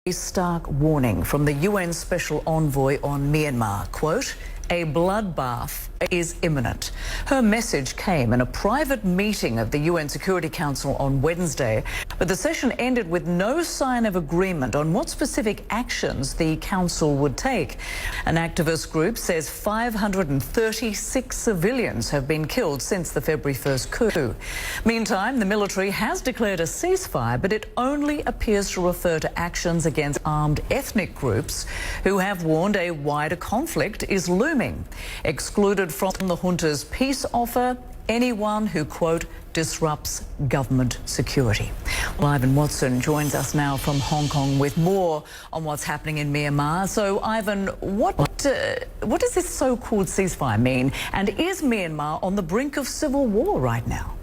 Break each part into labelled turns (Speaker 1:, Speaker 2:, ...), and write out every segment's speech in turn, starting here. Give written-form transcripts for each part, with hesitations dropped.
Speaker 1: A stark warning from the UN Special Envoy on Myanmar. Quote, "A bloodbath is imminent." Her message came in a private meeting of the UN Security Council on Wednesday, but the session ended with no sign of agreement on what specific actions the council would take. An activist group says 536 civilians have been killed since the February 1st coup. Meantime, the military has declared a ceasefire, but it only appears to refer to actions against armed ethnic groups who have warned a wider conflict is looming. Excluded from the junta's peace offer, anyone who, quote, disrupts government security. Well, Ivan Watson joins us now from Hong Kong with more on what's happening in Myanmar. So, Ivan, what does this so-called ceasefire mean? And is Myanmar on the brink of civil war right now?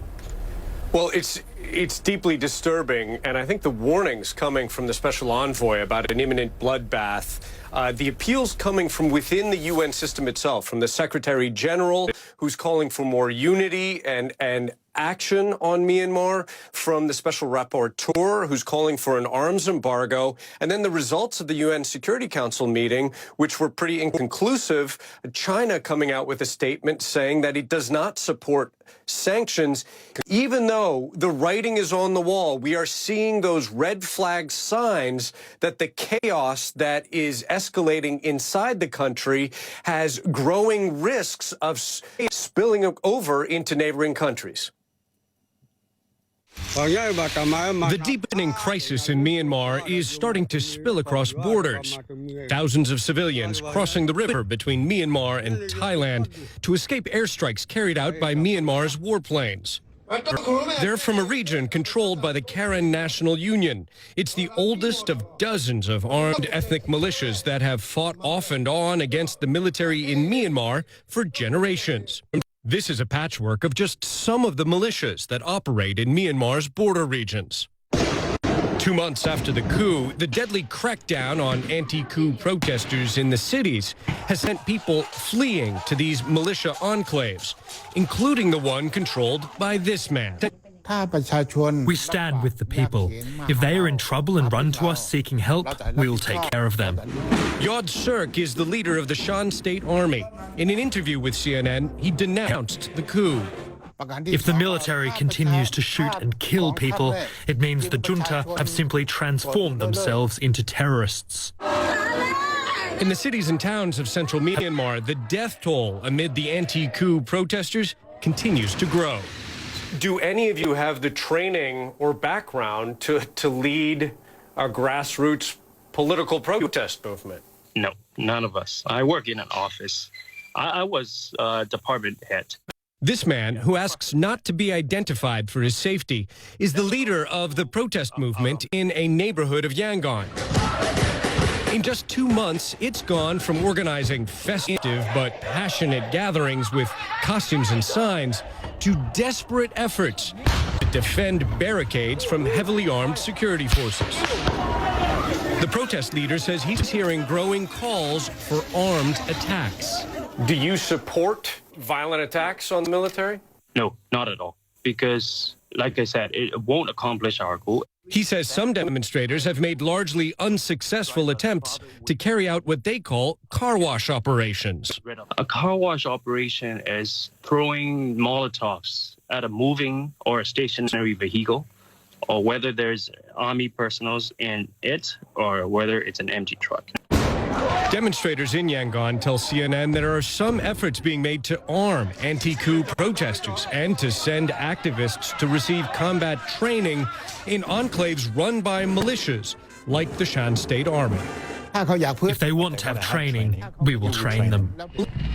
Speaker 2: Well, it's deeply disturbing, and I think the warnings coming from the special envoy about an imminent bloodbath, the appeals coming from within the UN system itself, from the Secretary General, who's calling for more unity and action on Myanmar, from the Special Rapporteur, who's calling for an arms embargo, and then the results of the UN Security Council meeting, which were pretty inconclusive. China coming out with a statement saying that it does not support sanctions, even though the writing is on the wall. We are seeing those red flag signs that the chaos that is escalating inside the country has growing risks of spilling over into neighboring countries.
Speaker 3: The deepening crisis in Myanmar is starting to spill across borders. Thousands of civilians crossing the river between Myanmar and Thailand to escape airstrikes carried out by Myanmar's warplanes. They're from a region controlled by the Karen National Union. It's the oldest of dozens of armed ethnic militias that have fought off and on against the military in Myanmar for generations. This is a patchwork of just some of the militias that operate in Myanmar's border regions. 2 months after the coup, the deadly crackdown on anti-coup protesters in the cities has sent people fleeing to these militia enclaves, including the one controlled by this man.
Speaker 4: We stand with the people. If they are in trouble and run to us seeking help, we will take care of them.
Speaker 3: Yod Sirk is the leader of the Shan State Army. In an interview with CNN, he denounced the coup.
Speaker 4: If the military continues to shoot and kill people, it means the junta have simply transformed themselves into terrorists.
Speaker 3: In the cities and towns of central Myanmar, the death toll amid the anti-coup protesters continues to grow.
Speaker 2: Do any of you have the training or background to lead a grassroots political protest movement?
Speaker 5: No, none of us. I work in an office. I was department head.
Speaker 3: This man, who asks not to be identified for his safety, is the leader of the protest movement in a neighborhood of Yangon. In just 2 months, it's gone from organizing festive but passionate gatherings with costumes and signs to desperate efforts to defend barricades from heavily armed security forces. The protest leader says he's hearing growing calls for armed attacks.
Speaker 2: Do you support violent attacks on the military?
Speaker 5: No, not at all. Because, like I said, it won't accomplish our goal.
Speaker 3: He says some demonstrators have made largely unsuccessful attempts to carry out what they call car wash operations.
Speaker 5: A car wash operation is throwing Molotovs at a moving or a stationary vehicle, or whether there's army personnel in it, or whether it's an empty truck.
Speaker 3: Demonstrators in Yangon tell CNN there are some efforts being made to arm anti-coup protesters and to send activists to receive combat training in enclaves run by militias like the Shan State Army.
Speaker 4: If they want to have training, we will train them.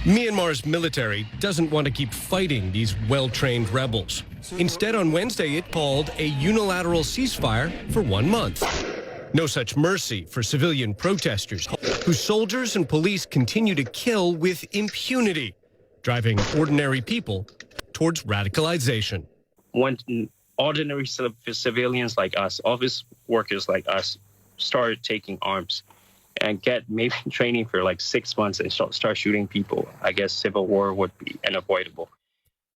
Speaker 3: Myanmar's military doesn't want to keep fighting these well-trained rebels. Instead, on Wednesday, it called a unilateral ceasefire for 1 month. No such mercy for civilian protesters, whose soldiers and police continue to kill with impunity, driving ordinary people towards radicalization.
Speaker 5: When ordinary civilians like us, office workers like us, start taking arms and get maybe training for like 6 months and start shooting people, I guess civil war would be unavoidable.